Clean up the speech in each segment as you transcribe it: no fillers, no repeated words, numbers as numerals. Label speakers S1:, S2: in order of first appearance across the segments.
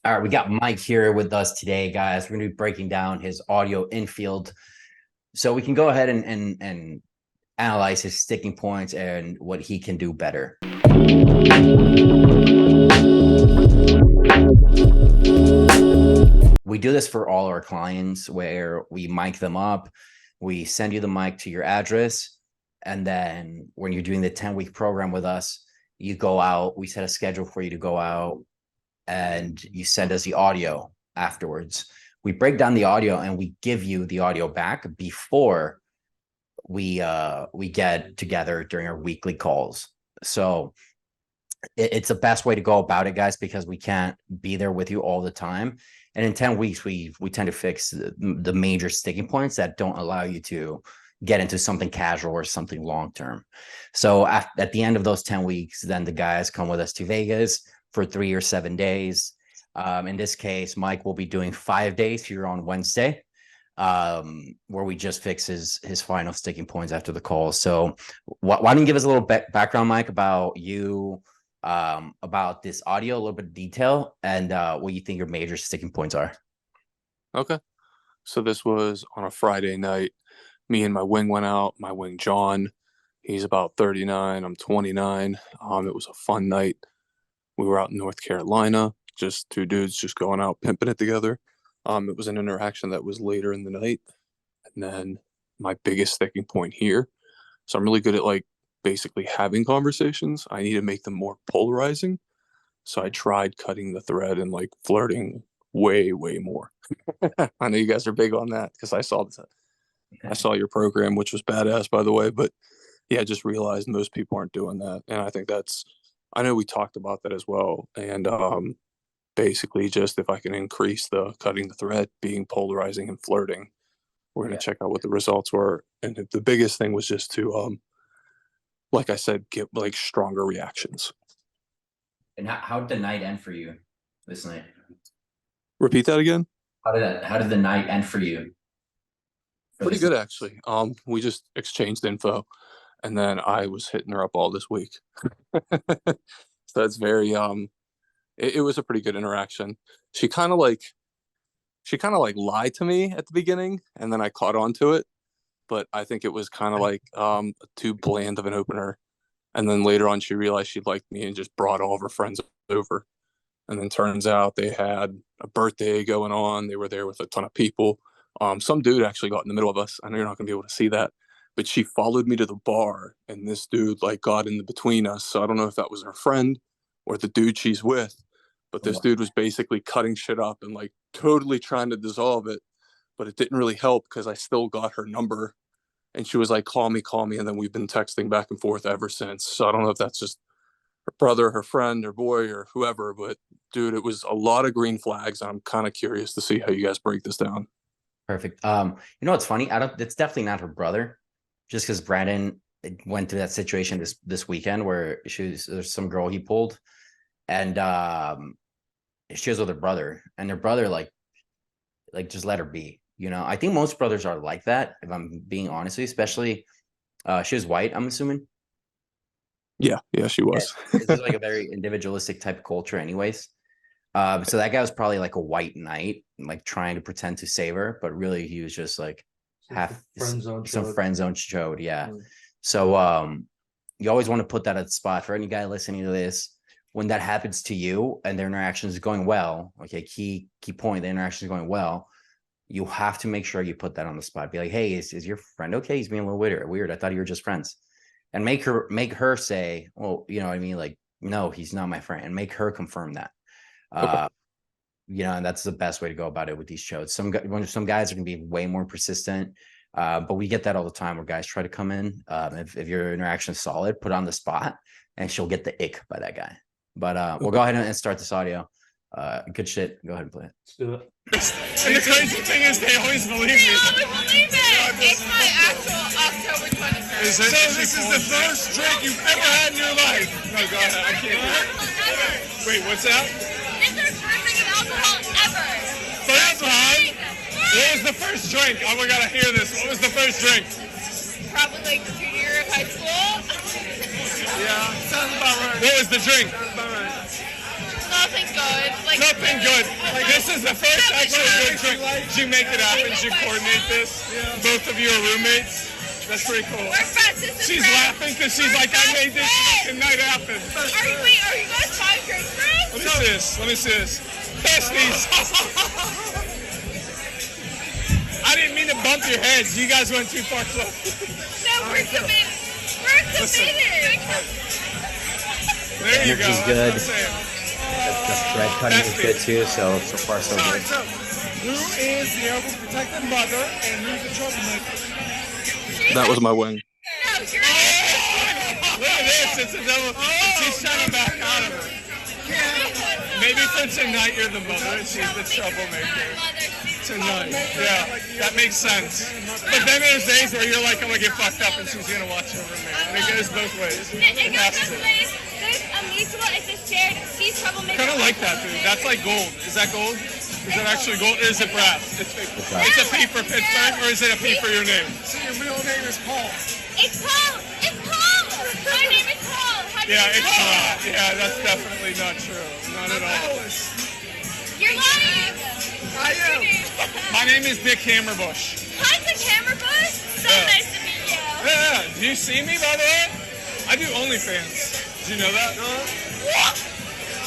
S1: All right, we got Mike here with us today, guys. We're going to be breaking down his audio infield, so we can go ahead and analyze his sticking points and what he can do better. We do this for all our clients where we mic them up, we send you the mic to your address, and then when you're doing the 10-week program with us, you go out, we set a schedule for you to go out, and you send us the audio afterwards. We break down the audio and we give you the audio back before we get together during our weekly calls. So it's the best way to go about it, guys, because we can't be there with you all the time. And in 10 weeks, we tend to fix the major sticking points that don't allow you to get into something casual or something long-term. So at the end of those 10 weeks, then the guys come with us to Vegas for 3 or 7 days. In this case, Mike will be doing 5 days here on Wednesday, where we just fix his final sticking points after the call. So why don't you give us a little background, Mike, about you, about this audio, a little bit of detail, and what you think your major sticking points are.
S2: Okay. So this was on a Friday night. Me and my wing went out. My wing, John, he's about 39. I'm 29. It was a fun night. We were out in North Carolina, just two dudes just going out pimping it together. It was an interaction that was later in the night. And then my biggest sticking point here. So I'm really good at basically having conversations. I need to make them more polarizing. So I tried cutting the thread and flirting way, way more. I know you guys are big on that because I saw your program, which was badass, by the way. But yeah, I just realized most people aren't doing that. And I think I know we talked about that as well. And basically just if I can increase the cutting the thread, being polarizing and flirting, we're going to check out what the results were. And the biggest thing was just to, like I said, get stronger reactions.
S1: And how did the night end for you this night?
S2: Repeat that again.
S1: How did the night end for you?
S2: Pretty good, actually. We just exchanged info, and then I was hitting her up all this week. So it's very it was a pretty good interaction. She kind of lied to me at the beginning, and then I caught on to it. But I think it was kind of too bland of an opener. And then later on, she realized she liked me and just brought all of her friends over. And then turns out they had a birthday going on. They were there with a ton of people. Some dude actually got in the middle of us. I know you're not going to be able to see that. But she followed me to the bar, and this dude got in between us. So I don't know if that was her friend or the dude she's with. But this dude was basically cutting shit up and totally trying to dissolve it. But it didn't really help because I still got her number. And she was like, call me. And then we've been texting back and forth ever since. So I don't know if that's just her brother, her friend, her boy, or whoever. But, dude, it was a lot of green flags. I'm kind of curious to see how you guys break this down.
S1: Perfect. You know what's funny? It's definitely not her brother, just because Brandon went through that situation this weekend where there's some girl he pulled, and she was with her brother, and her brother just let her be. I think most brothers are like that, if I'm being honest with you, especially she was white, I'm assuming.
S2: Yeah, she was.
S1: This is a very individualistic type of culture anyways. So that guy was probably a white knight, trying to pretend to save her, but really he was just some friend zone chode. Yeah. So you always want to put that at the spot for any guy listening to this. When that happens to you and their interaction is going well, okay, key point, the interaction is going well, you have to make sure you put that on the spot. Be like, hey, is your friend okay? He's being a little weird. I thought you were just friends. And make her say, well, you know what I mean? No, he's not my friend. And make her confirm that. Okay. And that's the best way to go about it with these shows. Some guys are going to be way more persistent, but we get that all the time where guys try to come in. If your interaction is solid, put it on the spot, and she'll get the ick by that guy. But we'll go ahead and start this audio. Good shit. Go ahead and play it.
S3: Let's do it. And the crazy thing is, they always believe me.
S4: They always believe it. It's my actual October 23rd.
S3: So this is the first drink you've ever had in your life. No, go ahead. I can't do it. Wait, what's that?
S4: It's our first drink of alcohol ever.
S3: First time? What was the first drink? Oh, we gotta hear this. What was the first drink?
S4: Probably junior year of high school.
S3: Yeah, sounds about right. What was the drink?
S4: Nothing good. Like
S3: Nothing good. Like this is the first actual good drink. Did you make it happen? Did you coordinate this? Both of you are roommates. That's pretty cool.
S4: We're friends.
S3: She's laughing because she's like, I made this fucking night happen.
S4: Are you guys buying drinks for us?
S3: Let me see this. Besties. I didn't mean to bump your heads. You guys went too far close.
S4: No, we're committed. We're committed.
S3: There you go.
S1: Energy's
S3: That's
S1: good.
S3: what I'm saying.
S1: The bread cutting is good too. So far so good.
S3: So, who is the overprotective mother and who's the troublemaker?
S2: That was my wing.
S4: No, you're
S3: Look at this. It's a double. She's trying to back out of her. Maybe for tonight you're the mother and she's the troublemaker. Tonight. Yeah, that makes sense. But then there's days where you're like, I'm gonna get fucked up and she's gonna watch over me. And it goes both ways.
S4: It goes both ways. There's a mutual, it's a shared, she's troublemaker.
S3: Kind of like that, dude. That's like gold. Is that gold? Is that actually gold? Or is it brass? It's a P for Pittsburgh, or is it a P for your name? So your real name is Paul.
S4: It's Paul. It's Paul. My name is Paul. How do
S3: Yeah,
S4: you
S3: it's
S4: know?
S3: not. Yeah, that's definitely not true. Not at all.
S4: You're lying.
S3: I am. My name is Dick Hammerbush.
S4: Hi, the camera bush. So
S3: Yeah.
S4: nice to meet you.
S3: Yeah, do you see me, by the way? I do OnlyFans. Did you know that?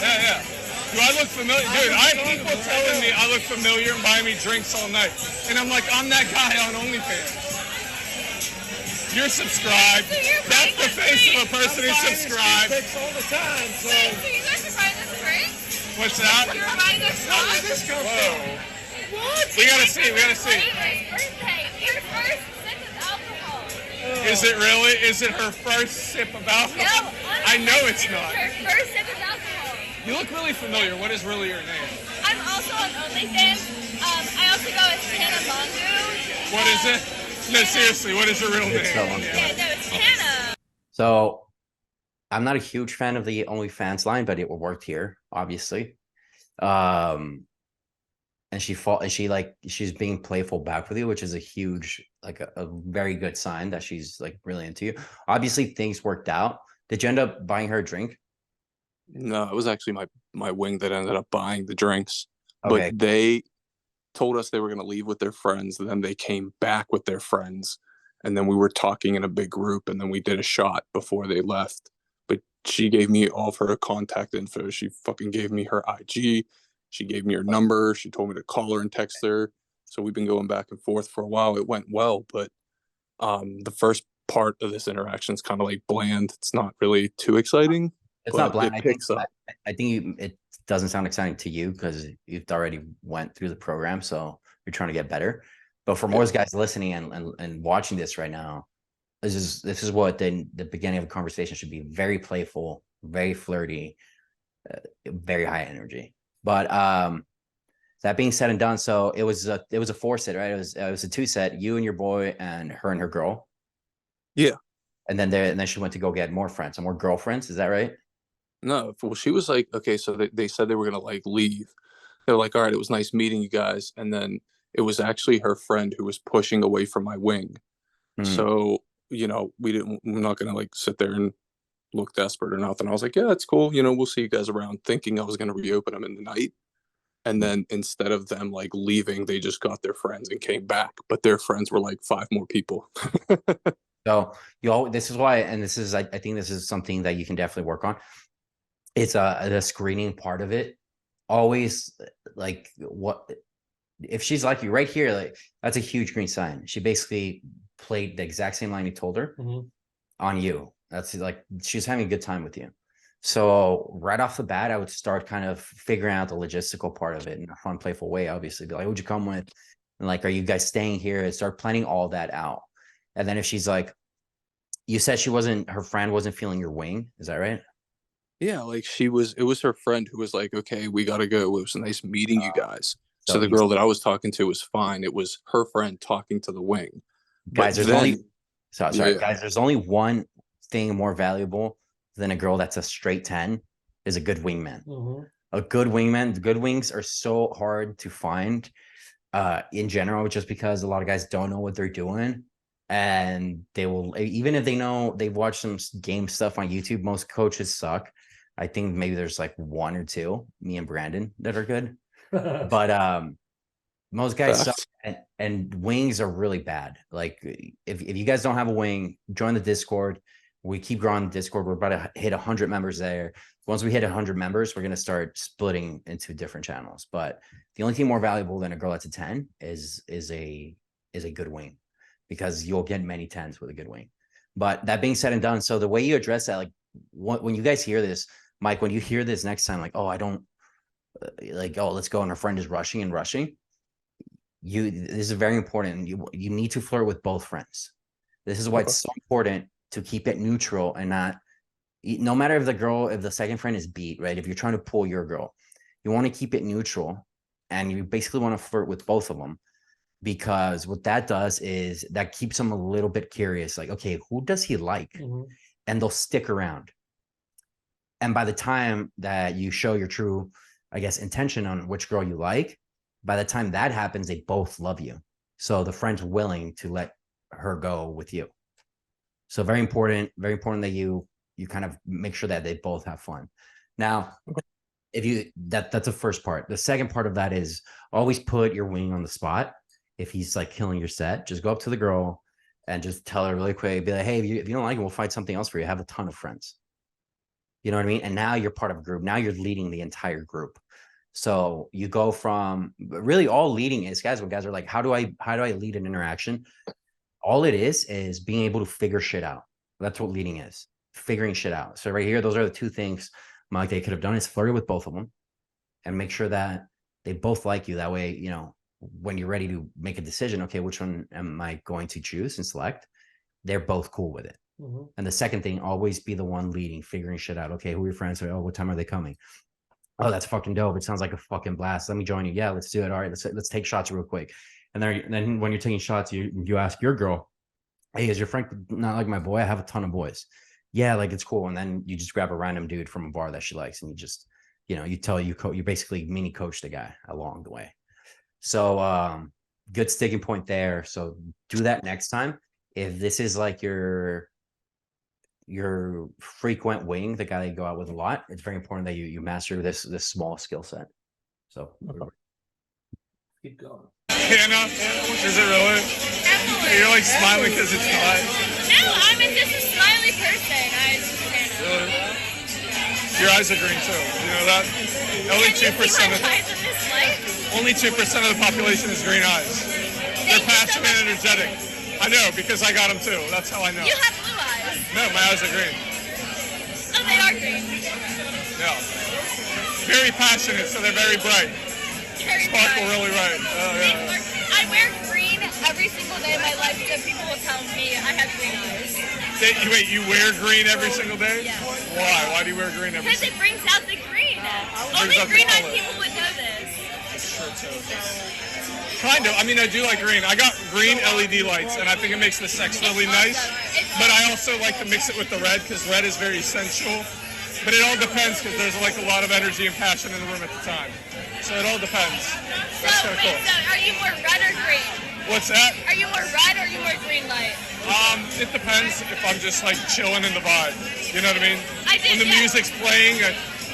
S3: Yeah. Do I look familiar? Dude, I have people telling me I look familiar and buying me drinks all night. And I'm like, I'm that guy on OnlyFans. You're subscribed.
S4: So you're
S3: That's the
S4: buying
S3: face
S4: us
S3: of a person who's subscribed.
S5: all the time, so
S4: Wait, so you guys are buying us drinks?
S3: What's that?
S4: You're buying us
S5: where
S4: shots?
S5: this come from?
S3: Whoa.
S4: What?
S3: We gotta see, we gotta see.
S4: Birthday. Your first sip of alcohol.
S3: Is it really? Is it her first sip of alcohol?
S4: No,
S3: I know it's not.
S4: Her first sip of alcohol.
S3: You look really familiar. What is really your name?
S4: I'm also on OnlyFans. I also go as Hannah Mongu.
S3: What is it? No, seriously, what is her real
S1: It's that
S3: name?
S1: one.
S4: Yeah, no, it's Hannah.
S1: So I'm not a huge fan of the OnlyFans line, but it worked here, obviously. And she's being playful back with you, which is a huge, like a very good sign that she's like really into you. Obviously, things worked out. Did you end up buying her a drink?
S2: No, it was actually my wing that ended up buying the drinks.
S1: Okay.
S2: But they told us they were going to leave with their friends, and then they came back with their friends, and then we were talking in a big group, and then we did a shot before they left. But she gave me all of her contact info. She fucking gave me her IG. She gave me her number. She told me to call her and text her. So we've been going back and forth for a while. It went well, but the first part of this interaction is kind of like bland. It's not really too exciting.
S1: It's not
S2: but
S1: blind.
S2: it picks up.
S1: I think it doesn't sound exciting to you because you've already went through the program, so you're trying to get better. But for most guys listening and watching this right now, this is what the beginning of a conversation should be: very playful, very flirty, very high energy. But that being said and done, so it was a 4-set, right? It was a 2-set. You and your boy and her girl.
S2: Yeah.
S1: And then she went to go get more friends, some more girlfriends. Is that right?
S2: No, well, she was like, okay, so they said they were going to like leave. They're like, all right, it was nice meeting you guys. And then it was actually her friend who was pushing away from my wing. So, we're not going to like sit there and look desperate or nothing. I was like, yeah, that's cool. We'll see you guys around, thinking I was going to reopen them in the night. And then instead of them like leaving, they just got their friends and came back. But their friends were like 5 more people.
S1: So this is why, and this is, I think this is something that you can definitely work on. It's the screening part of it. Always like, what if she's like you right here? Like, that's a huge green sign. She basically played the exact same line you told her on you. That's like, she's having a good time with you. So right off the bat, I would start kind of figuring out the logistical part of it in a fun, playful way. Obviously, be like, who'd you come with? And like, are you guys staying here? And start planning all that out. And then if she's like, you said her friend wasn't feeling your wing. Is that right?
S2: Yeah, like it was her friend who was like, okay, we got to go. It was nice meeting you guys. So the girl that I was talking to was fine. It was her friend talking to the wing.
S1: Guys, there's only one thing more valuable than a girl that's a straight 10 is a good wingman. A good wingman. Good wings are so hard to find in general, just because a lot of guys don't know what they're doing. And they will, even if they know, they've watched some game stuff on YouTube. Most coaches suck. I think maybe there's like one or two, me and Brandon, that are good. But most guys suck, and wings are really bad. Like if you guys don't have a wing, join the Discord. We keep growing the Discord. We're about to hit 100 members there. Once we hit 100 members, we're going to start splitting into different channels. But the only thing more valuable than a girl that's a 10 is a good wing, because you'll get many 10s with a good wing. But that being said and done, so the way you address that, like when you guys hear this, Mike, when you hear this next time, like, oh, I don't like, oh, let's go, and our friend is rushing, this is very important. You need to flirt with both friends. This is why it's so important to keep it neutral and not, no matter if the second friend is beat, right? If you're trying to pull your girl, you want to keep it neutral, and you basically want to flirt with both of them, because what that does is that keeps them a little bit curious. Like, okay, who does he like? And they'll stick around. And by the time that you show your true, I guess, intention on which girl you like, by the time that happens, they both love you. So the friend's willing to let her go with you. So very important that you kind of make sure that they both have fun. Now, if that's the first part. The second part of that is always put your wing on the spot. If he's like killing your set, just go up to the girl and just tell her really quick, be like, hey, if you don't like it, we'll find something else for you. I have a ton of friends. You know what I mean? And now you're part of a group. Now you're leading the entire group. So you go from really all leading is, guys, when guys are like, how do I lead an interaction? All it is being able to figure shit out. That's what leading is, figuring shit out. So right here, those are the two things Mike, they could have done, is flirt with both of them and make sure that they both like you. That way, you know, when you're ready to make a decision, okay, which one am I going to choose and select? They're both cool with it. And the second thing, always be the one leading, figuring shit out. Okay, who are your friends? Oh, what time are they coming? Oh, that's fucking dope. It sounds like a fucking blast. Let me join you. Yeah, let's do it. All right, let's take shots real quick. And then when you're taking shots, you ask your girl, hey, is your friend not like my boy? I have a ton of boys. Yeah, like it's cool. And then you just grab a random dude from a bar that she likes, and you just, you know, you basically mini coach the guy along the way. So good sticking point there. So do that next time. If this is like your frequent wing, the guy that you go out with a lot, it's very important that you master this small skill set. So
S5: Keep going.
S3: Hannah, is it really? You're like smiling because it's hot.
S4: No, I'm just a smiley person.
S3: Really? Your eyes are green too. You know that? Only 2% of the population is green eyes. They're passionate and energetic. I know, because I got them too. That's how I know.
S4: You have blue eyes.
S3: No, my eyes are green.
S4: Oh, they are green.
S3: Yeah. Very passionate, so they're very bright. Sparkle really right. Yeah.
S4: I wear green every single day of my life, so people will tell me I have green eyes.
S3: Wait, you wear green every single day?
S4: Yeah.
S3: Why? Why do you wear green every
S4: Because
S3: single
S4: it brings out the green. Only green-eyed people would know this.
S3: Kind of. I mean, I do like green. I got green LED lights, and I think it makes the sex really nice. But I also like to mix it with the red, because red is very sensual. But it all depends, because there's like a lot of energy and passion in the room at the time. So it all depends. That's kind of cool.
S4: So are you more red or green?
S3: What's that?
S4: Are you more red or are you more green light?
S3: It depends if I'm just like chilling in the vibe. You know what I mean? When the
S4: yeah.
S3: music's playing,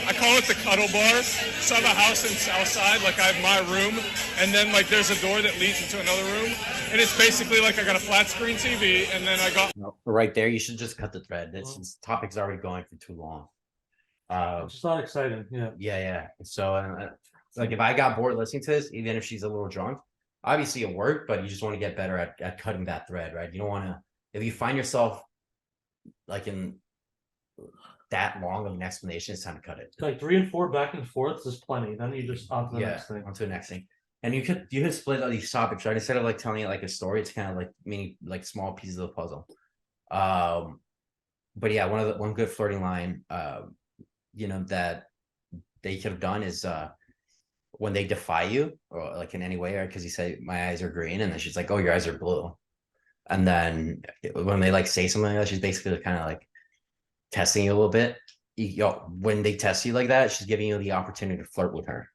S3: I call it the cuddle bar. So I have a house in Southside, like I have my room, and then like there's a door that leads into another room, and it's basically like I got a flat screen TV, and then I got
S1: right there, you should just cut the thread. This topic's already going for too long.
S5: It's not exciting.
S1: Yeah. So like if I got bored listening to this, even if she's a little drunk, obviously it worked, but you just want to get better at cutting that thread, right? You don't want to, if you find yourself like in that long of an explanation, it's time to cut it.
S5: Like 3 and 4 back and forth is plenty. Then you just on to the next thing.
S1: On to the next thing. And you could split all these topics, right? Instead of like telling it like a story, it's kind of like mini, like small pieces of the puzzle. But yeah, one good flirting line, you know, that they could have done is when they defy you, or like in any way, right? Because you say my eyes are green, and then she's like, oh, your eyes are blue. And then when they like say something like that, she's basically kind of like testing you a little bit. When they test you like that, she's giving you the opportunity to flirt with her.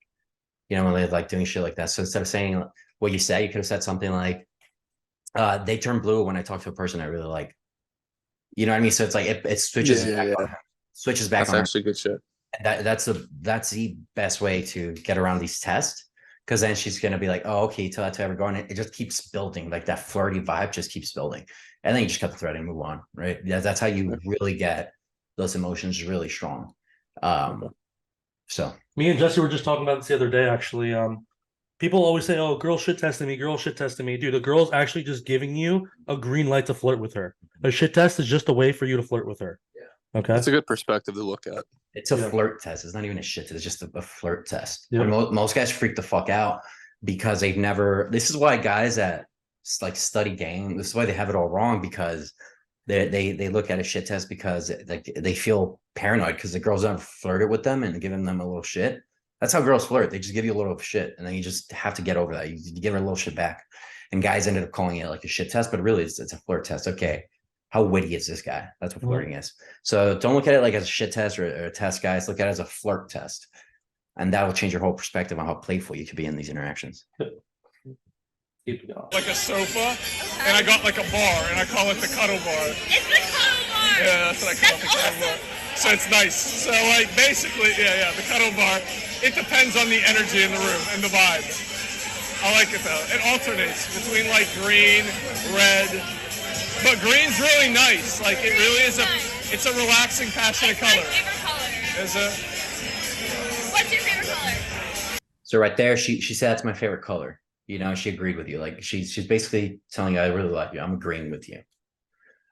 S1: You know, when they're like doing shit like that. So instead of saying what you said, you could have said something like, they turn blue when I talk to a person I really like. You know what I mean? So it's like it switches. Switches back.
S2: That's actually good shit.
S1: That's the best way to get around these tests, because then she's gonna be like, oh, okay, tell that to everyone. It just keeps building, like that flirty vibe just keeps building, and then you just cut the thread and move on, right? That's how you really get those emotions really strong. So
S5: Me and Jesse were just talking about this the other day, actually. People always say, "Oh, girl shit testing me, girl shit testing me." Dude, a girl's actually just giving you a green light to flirt with her. A shit test is just a way for you to flirt with her.
S1: Yeah.
S5: Okay.
S2: That's a good perspective to look at.
S1: it's a flirt test. It's not even a shit test. It's just a flirt test.
S5: Yep.
S1: And most guys freak the fuck out because they've never. This is why guys that like study game. This is why they have it all wrong, because they look at a shit test because like they feel paranoid because the girls have flirted with them and giving them a little shit. That's how girls flirt. They just give you a little shit, and then you just have to get over that. You give her a little shit back. And guys ended up calling it like a shit test, but really it's a flirt test. Okay, how witty is this guy? That's what flirting is. So don't look at it like as a shit test or a test, guys. Look at it as a flirt test, and that will change your whole perspective on how playful you could be in these interactions.
S5: Keep it going.
S3: Like a sofa, and I got like a bar, and I call it the cuddle bar.
S4: It's the cuddle bar.
S3: Yeah, that's what I call it, the cuddle bar. So it's nice. So like basically, yeah, the cuddle bar. It depends on the energy in the room and the vibe. I like it though. It alternates between like green, red, but green's really nice. Like it really is it's a relaxing, passionate color.
S4: My favorite color.
S3: Is it?
S4: What's your favorite color?
S1: So right there, she said that's my favorite color. You know, she agreed with you. Like she's basically telling you, I really like you. I'm agreeing with you.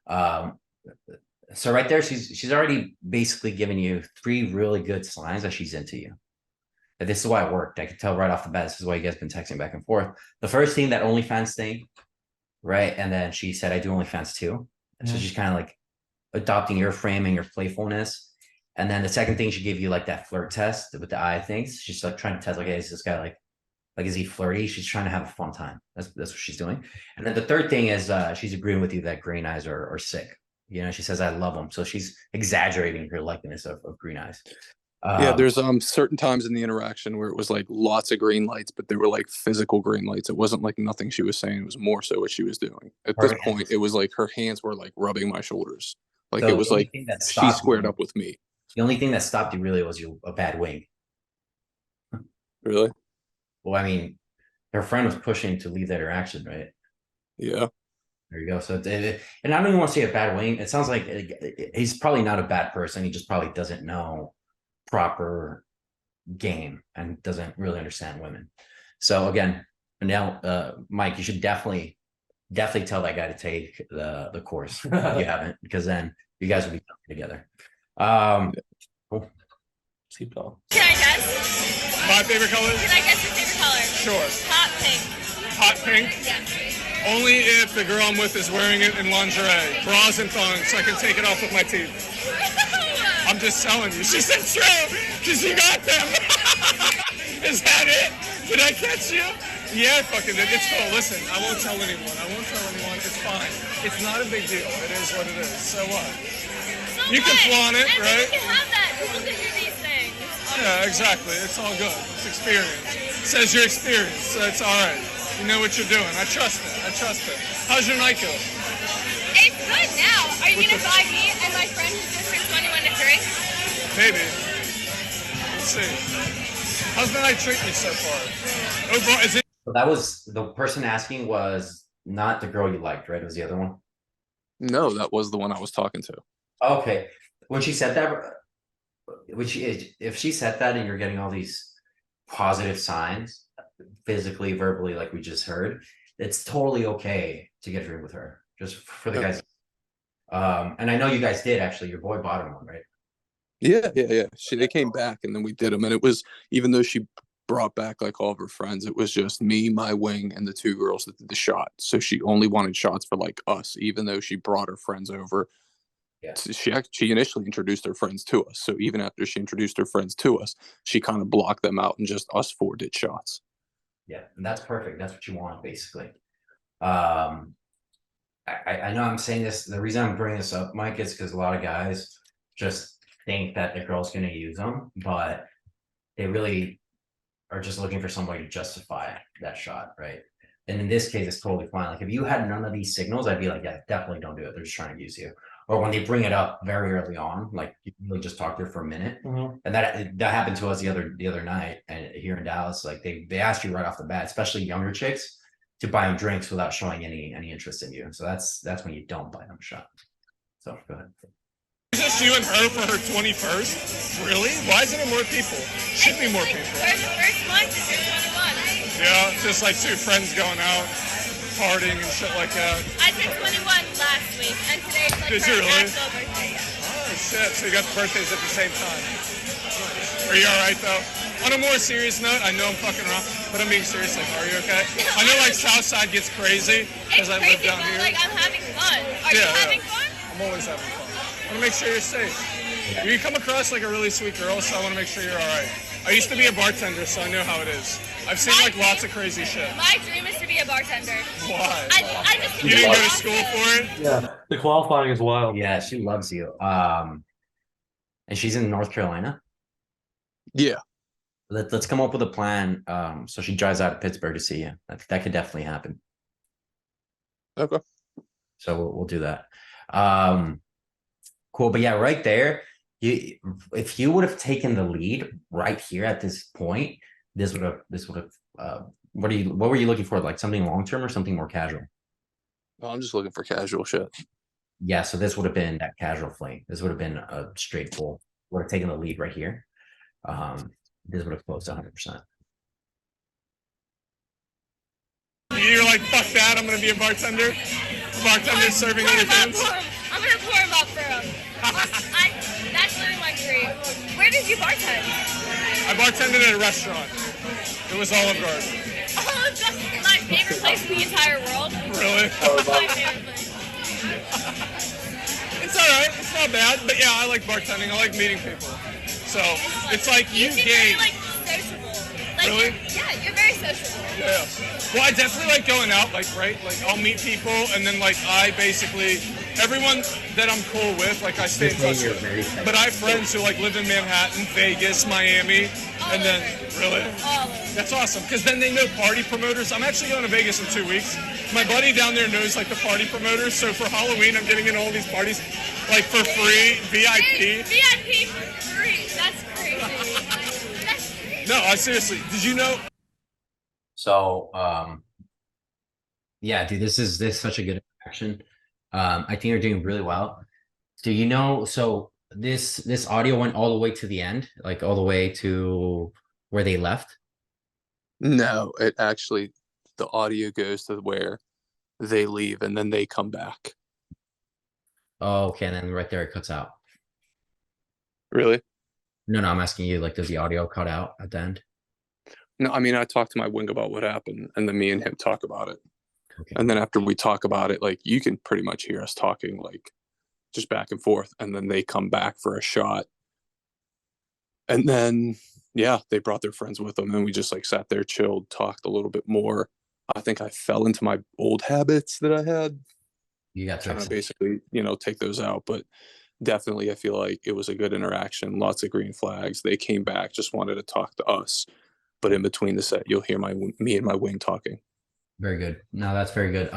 S1: So right there, she's already basically given you 3 really good signs that she's into you. And this is why it worked. I could tell right off the bat. This is why you guys been texting back and forth. The first thing, that OnlyFans thing, right? And then she said, I do OnlyFans too. And so she's kind of like adopting your framing, your playfulness. And then the second thing, she gave you like that flirt test with the eye things. She's like trying to test, like, hey, is this guy like is he flirty? She's trying to have a fun time. That's what she's doing. And then the third thing is she's agreeing with you that green eyes are sick. You know, she says, I love them. So she's exaggerating her likeness of green eyes.
S2: Yeah, there's certain times in the interaction where it was like lots of green lights, but they were like physical green lights. It wasn't like nothing she was saying. It was more so what she was doing. At this point, it was like her hands were like rubbing my shoulders. Like it was like she squared up with me.
S1: The only thing that stopped you really was a bad wing.
S2: Really?
S1: Well, I mean, her friend was pushing to leave that interaction, right?
S2: Yeah.
S1: There you go. So, and I don't even want to say a bad wing. It sounds like he's probably not a bad person. He just probably doesn't know proper game and doesn't really understand women. So again, now, Mike, you should definitely tell that guy to take the course if you haven't, because then you guys will be together. Cool.
S5: Keep going.
S4: Can I guess?
S3: My favorite color?
S4: Can I guess your favorite color?
S3: Sure.
S4: Hot pink.
S3: Hot pink?
S4: Yeah.
S3: Only if the girl I'm with is wearing it in lingerie, bras and thongs, so I can take it off with my teeth. I'm just telling you. She said true, because you got them. Is that it? Did I catch you? Yeah, fucking did. It's cool. Listen, I won't tell anyone. It's fine. It's not a big deal. It is what it is. So what?
S4: So
S3: You can flaunt it,
S4: and
S3: right?
S4: You can have that. People can do these things.
S3: Yeah, exactly. It's all good. It's experience. It says your experience, so it's all right. You know what you're doing. I trust it. How's your night going?
S4: It's good now. Are you going to buy me and my friend who just turned 21 a drink?
S3: Maybe. Let's see. How's the night treating you so far? Overall, is it?
S1: So that was the person asking was not the girl you liked, right? It was the other one.
S2: No, that was the one I was talking to.
S1: Okay. When she said that, if she said that and you're getting all these positive signs, physically, verbally, like we just heard, it's totally okay to get a drink with her. Just for the guys. And I know you guys did actually. Your boy bought him one, right?
S2: Yeah. They came back and then we did them, and it was, even though she brought back like all of her friends, it was just me, my wing, and the 2 girls that did the shot. So she only wanted shots for like us, even though she brought her friends over.
S1: Yeah.
S2: She initially introduced her friends to us. So even after she introduced her friends to us, she kind of blocked them out and just us 4 did shots.
S1: Yeah, and that's perfect. That's what you want, basically. I know I'm saying this. The reason I'm bringing this up, Mike, is because a lot of guys just think that the girl's going to use them, but they really are just looking for somebody to justify that shot, right? And in this case, it's totally fine. Like if you had none of these signals, I'd be like, yeah, definitely don't do it. They're just trying to use you. or when they bring it up very early on, like you really just talk to her for a minute. And that happened to us the other night, and here in Dallas, like they asked you right off the bat, especially younger chicks, to buy them drinks without showing any interest in you. So that's when you don't buy them a shot. So go ahead.
S3: Is this you and her for her 21st? Really? Why isn't there more people? Should be more people.
S4: First month is your 21.
S3: Yeah, just like two friends going out, partying and shit like that.
S4: I turned 21 last week, and today's like
S3: Did
S4: her
S3: you really?
S4: actual birthday. Yeah.
S3: Oh shit! So you got the birthdays at the same time. Are you all right though? On a more serious note, I know I'm fucking around, but I'm being serious. Like, are you okay? I know like Southside gets crazy because I live
S4: Crazy,
S3: down
S4: but
S3: here.
S4: like I'm having fun. Are you having fun?
S3: I'm always having fun. I want to make sure you're safe. You come across like a really sweet girl, so I want to make sure you're all right. I used to be a bartender, so I know how it is. I've seen like lots of crazy shit.
S4: My dream is to be a bartender.
S3: Why?
S4: I just
S3: You didn't go to school for it?
S5: Yeah, the qualifying is wild.
S1: Yeah, she loves you. And she's in North Carolina.
S2: Yeah.
S1: Let's come up with a plan. So she drives out of Pittsburgh to see you. That could definitely happen.
S2: Okay.
S1: So we'll do that. Cool. But yeah, right there, if you would have taken the lead right here at this point, this would have what were you looking for? Like something long term or something more casual?
S2: Well, I'm just looking for casual shit.
S1: Yeah, so this would have been that casual fling. This would have been a straight pull. Would have taken the lead right here. This would have closed 100%.
S3: You're like, fuck that, I'm gonna be a bartender. Bartender serving other things.
S4: I'm gonna pour him up for him. That's literally my dream. Where did you bartend?
S3: I bartended at a restaurant. It was Olive Garden.
S4: Oh, that's my favorite place in the entire world.
S3: Really?
S4: My favorite place.
S3: It's alright, it's not bad. But yeah, I like bartending, I like meeting people. So it's like you
S4: seem
S3: gain.
S4: very, like, sociable. Like,
S3: Really?
S4: You're very sociable.
S3: Yeah. Well, I definitely like going out, like, right? Like, I'll meet people, and then, like, I basically, everyone that I'm cool with, like, I stay in touch with. But I have friends who, like, live in Manhattan, Vegas, Miami, and then, really?
S4: All of them.
S3: That's awesome, because then they know party promoters. I'm actually going to Vegas in 2 weeks. My buddy down there knows, like, the party promoters, so for Halloween, I'm getting in all these parties, like, for free, VIP.
S4: VIP for free. That's crazy.
S3: No, seriously, did you know?
S1: So yeah, dude, this is such a good interaction. I think you're doing really well. Do you know, so this audio went all the way to the end, like all the way to where they left?
S2: No, it actually, the audio goes to where they leave and then they come back.
S1: Oh, okay, and then right there it cuts out.
S2: Really?
S1: No, I'm asking you, like, does the audio cut out at the end?
S2: No, I mean, I talked to my wing about what happened, and then me and him talk about it.
S1: Okay.
S2: And then after we talk about it, like, you can pretty much hear us talking, like, just back and forth. And then they come back for a shot. And then, yeah, they brought their friends with them. And we just, like, sat there, chilled, talked a little bit more. I think I fell into my old habits that I had.
S1: You got
S2: Trying to
S1: to
S2: basically, take those out. But definitely, I feel like it was a good interaction. Lots of green flags. They came back, just wanted to talk to us. But in between the set, you'll hear me and my wing talking.
S1: Very good. No, that's very good.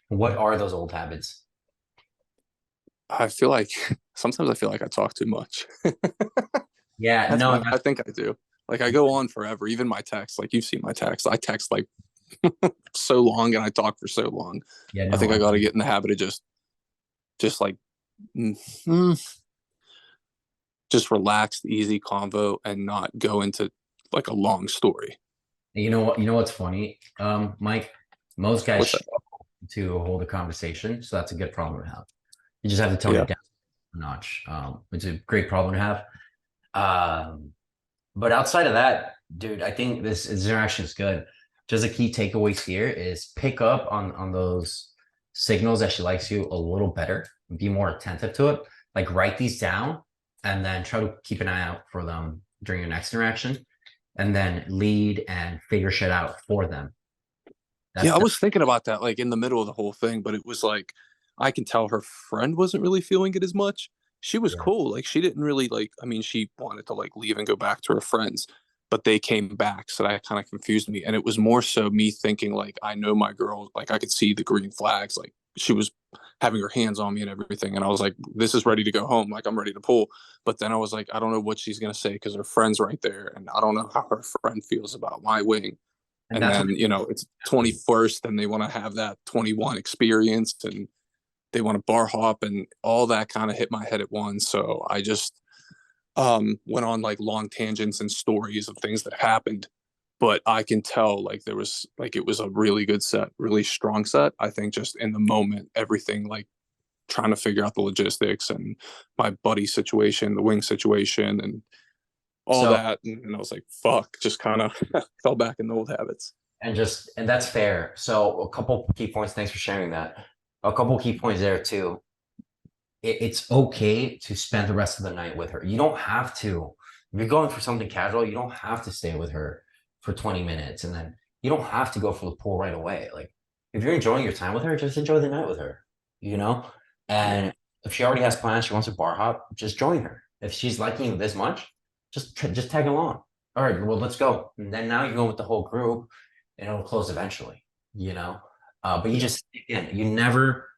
S1: What are those old habits?
S2: I feel like sometimes I feel like I talk too much.
S1: Yeah, no,
S2: I think I do. Like, I go on forever. Even my text, like, you've seen my text. I text like so long and I talk for so long.
S1: yeah,
S2: I think
S1: no,
S2: I got to get in the habit of just like just relaxed, easy convo and not go into like a long story.
S1: you know what? You know what's funny, Mike? Most guys
S2: What's that?
S1: struggle to hold a conversation, so that's a good problem to have. You just have to tone it down a notch. It's a great problem to have. But outside of that, dude, I think this interaction is good. Just a key takeaways here is pick up on those signals that she likes you a little better. Be more attentive to it. Like, write these down and then try to keep an eye out for them during your next interaction. And then lead and figure shit out for them.
S2: I was thinking about that, like, in the middle of the whole thing, but it was like, I can tell her friend wasn't really feeling it as much. She was cool. Like, she didn't really she wanted to like leave and go back to her friends, but they came back. So that kind of confused me. And it was more so me thinking like, I know my girl, like I could see the green flags, like she was having her hands on me and everything. And I was like, this is ready to go home. Like, I'm ready to pull. But then I was like, I don't know what she's going to say because her friend's right there. And I don't know how her friend feels about my wing.
S1: And
S2: And
S1: that's
S2: then,
S1: what
S2: you know, it's 21st and they want to have that 21 experience and they want to bar hop and all that kind of hit my head at once. So I just went on like long tangents and stories of things that happened. But I can tell like there was like it was a really good set, really strong set. I think just in the moment, everything like trying to figure out the logistics and my buddy situation, the wing situation, and all
S1: so
S2: that. And I was like, fuck, just kind of fell back in the old habits.
S1: and that's fair. So a couple key points. Thanks for sharing that. A couple key points there too. It's okay to spend the rest of the night with her. You don't have to. If you're going for something casual, you don't have to stay with her for 20 minutes, and then you don't have to go for the pool right away. Like, if you're enjoying your time with her, just enjoy the night with her, you know? And if she already has plans, she wants a bar hop, just join her. If she's liking you this much, just tag along. All right, well, let's go. And then now you go with the whole group and it'll close eventually, you know? But you just, again, you never,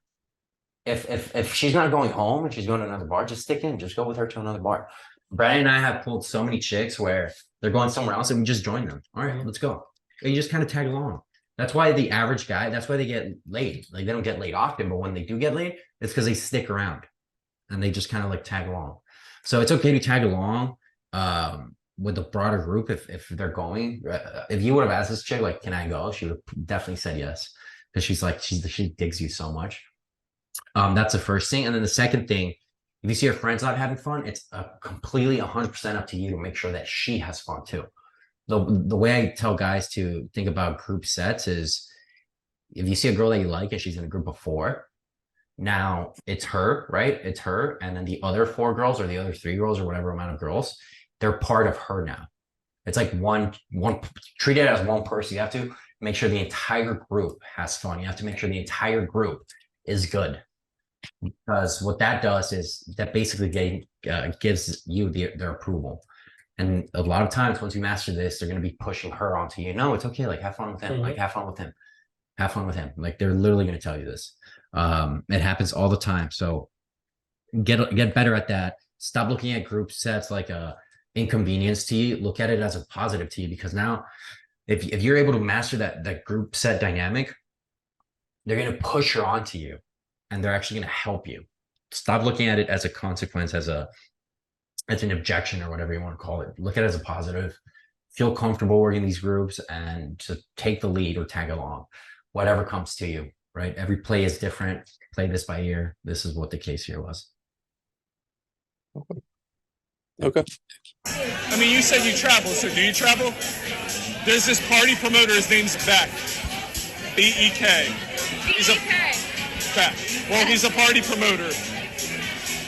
S1: if she's not going home and she's going to another bar, just stick in, just go with her to another bar. Brandon and I have pulled so many chicks where they're going somewhere else and we just join them. All right, let's go. And you just kind of tag along. That's why the average guy, that's why they get laid. Like, they don't get laid often, but when they do get laid, it's because they stick around and they just kind of like tag along. So it's okay to tag along with the broader group if they're going. If you would have asked this chick, like, can I go? She would have definitely said yes, because she's like, she digs you so much. That's the first thing. And then the second thing, if you see her friends not having fun, it's completely 100% up to you to make sure that she has fun too. The way I tell guys to think about group sets is, if you see a girl that you like and she's in a group of 4, now it's her, right? It's her. And then the other 4 girls or the other 3 girls or whatever amount of girls, they're part of her now. It's like one, treat it as one person. You have to make sure the entire group has fun. You have to make sure the entire group is good. Because what that does is that basically gives you their approval. And a lot of times once you master this, they're going to be pushing her onto you. No, it's okay. Like, have fun with him. Like, have fun with him. Have fun with him. Like, they're literally going to tell you this. It happens all the time. So get better at that. Stop looking at group sets like a inconvenience to you. Look at it as a positive to you, because now if you're able to master that group set dynamic, they're going to push her onto you. And they're actually going to help you. Stop looking at it as a consequence, as an objection or whatever you want to call it. Look at it as a positive. Feel comfortable working these groups and to take the lead or tag along, whatever comes to you, right? Every play is different. Play this by ear. This is what the case here was.
S2: Okay.
S3: I mean, you said you travel, so do you travel? There's this party promoter, his name's Beck. B-E-K. He's a Beck. Well, he's a party promoter.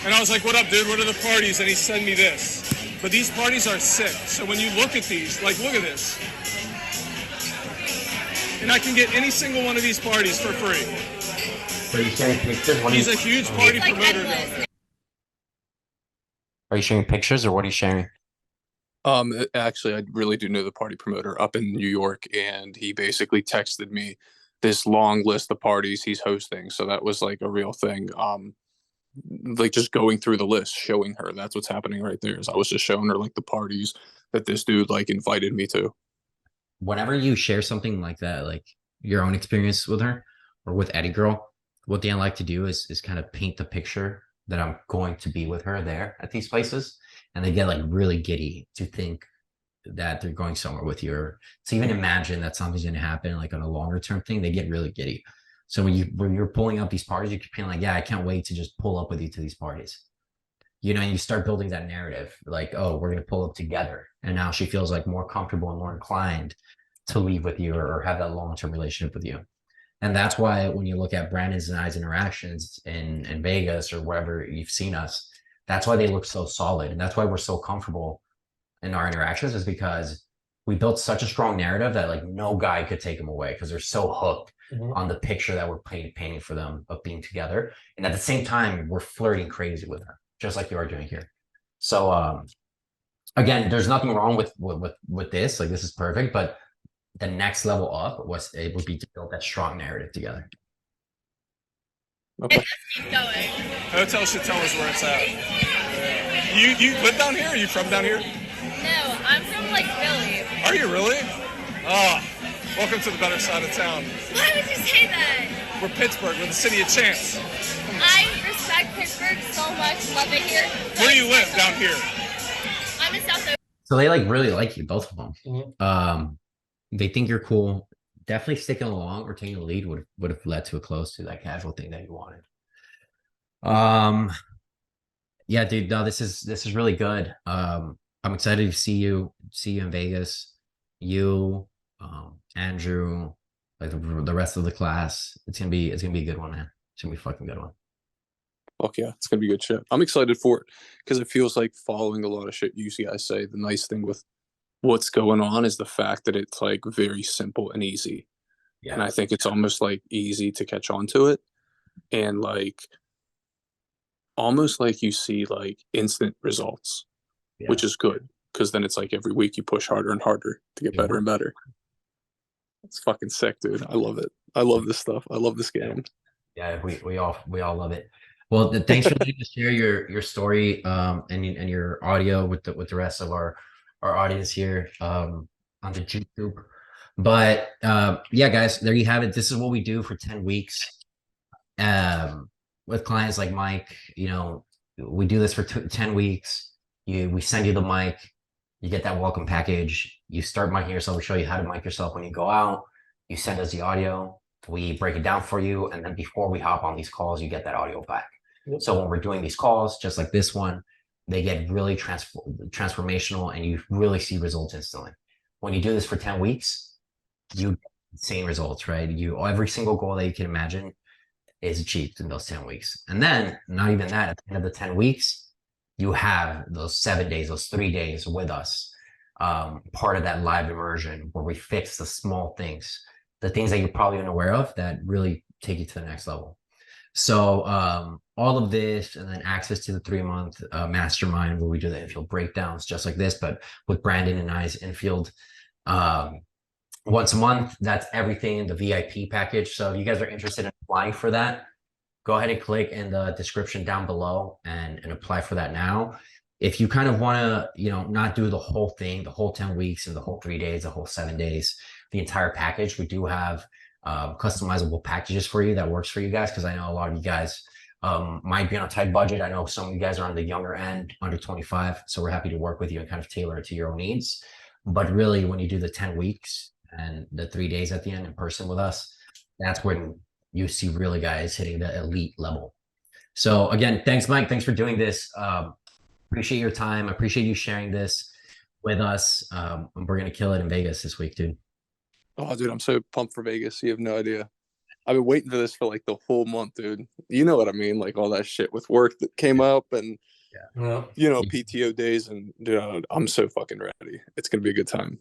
S3: And I was like, what up, dude? What are the parties? And he sent me this. But these parties are sick. So when you look at these, like, look at this. And I can get any single one of these parties for free.
S1: Are you sharing pictures?
S3: He's a huge party promoter down there.
S1: Are you sharing pictures, or what are you sharing?
S2: Actually, I really do know the party promoter up in New York, and he basically texted me this long list of parties he's hosting. So that was like a real thing. Like, just going through the list, showing her, that's what's happening right there. Is I was just showing her like the parties that this dude like invited me to.
S1: Whenever you share something like that, like your own experience with her or with any girl, what they like to do is kind of paint the picture that I'm going to be with her there at these places. And they get like really giddy to think that they're going somewhere with you, or to even imagine that something's going to happen, like on a longer term thing. They get really giddy. So when you're pulling up these parties, you're feeling like, yeah, I can't wait to just pull up with you to these parties. You know, and you start building that narrative, like, oh, we're going to pull up together. And now she feels like more comfortable and more inclined to leave with you or have that long-term relationship with you. And that's why when you look at Brandon's and I's interactions in Vegas or wherever you've seen us, that's why they look so solid. And that's why we're so comfortable in our interactions, is because we built such a strong narrative that like no guy could take them away, because they're so hooked on the picture that we're painting for them of being together. And at the same time, we're flirting crazy with her, just like you are doing here. So again, there's nothing wrong with this. Like, this is perfect, but the next level up was able to be to build that strong narrative together.
S2: Okay.
S4: Keep going.
S3: Hotel should tell us where it's at. You live down here? Are you from down here?
S4: No, I'm from like Philly.
S3: Are you really? Ah, welcome to the better side of town.
S4: Why would you say that?
S3: We're Pittsburgh. We're the city of champs.
S4: I respect Pittsburgh so much. Love it here.
S3: Where do you live down here?
S4: I'm in South.
S6: So they like really like you, both of them.
S5: Mhm.
S6: They think you're cool. Definitely sticking along or taking the lead would have led to a close to that casual thing that you wanted. Yeah, dude, no, this is really good. I'm excited to see you in Vegas. You, Andrew, like the rest of the class. It's gonna be a good one, man. It's gonna be a fucking good one.
S2: Fuck yeah, it's gonna be good shit. I'm excited for it because it feels like following a lot of shit you guys say. The nice thing with what's going on is the fact that it's like very simple and easy.
S6: Yeah.
S2: And I think it's almost like easy to catch on to it. And like almost like you see like instant results, which is good. Because then it's like every week you push harder and harder to get better and better. It's fucking sick, dude. I love it. I love this stuff. I love this game.
S6: Yeah, we all love it. Well, thanks for letting us share your story and your audio with the rest of our audience here on the YouTube. But yeah, guys, there you have it. This is what we do for 10 weeks with clients like Mike. You know, we do this for 10 weeks. We send you the mic. You get that welcome package. You start micing yourself. We show you how to mic yourself when you go out. You send us the audio. We break it down for you. And then before we hop on these calls, you get that audio back. Yep. So when we're doing these calls, just like this one, they get really transformational and you really see results instantly. When you do this for 10 weeks, you get insane results, right? Every single goal that you can imagine is achieved in those 10 weeks. And then not even that, at the end of the 10 weeks, you have those 7 days, those 3 days with us, part of that live immersion where we fix the small things, the things that you're probably unaware of that really take you to the next level. So all of this, and then access to the 3-month mastermind where we do the infield breakdowns just like this, but with Brandon and I's infield once a month. That's everything in the VIP package. So if you guys are interested in applying for that, go ahead and click in the description down below and apply for that now. If you kind of want to, not do the whole thing, the whole 10 weeks and the whole 3 days, the whole 7 days, the entire package, we do have customizable packages for you that works for you guys. Because I know a lot of you guys might be on a tight budget. I know some of you guys are on the younger end, under 25. So we're happy to work with you and kind of tailor it to your own needs. But really, when you do the 10 weeks and the 3 days at the end in person with us, that's when you see really guys hitting the elite level. So again, thanks, Mike. Thanks for doing this. Appreciate your time. I appreciate you sharing this with us. We're going to kill it in Vegas this week, dude.
S2: Oh, dude, I'm so pumped for Vegas. You have no idea. I've been waiting for this for like the whole month, dude. You know what I mean? Like all that shit with work that came up and, PTO days. And dude, I'm so fucking ready. It's going to be a good time.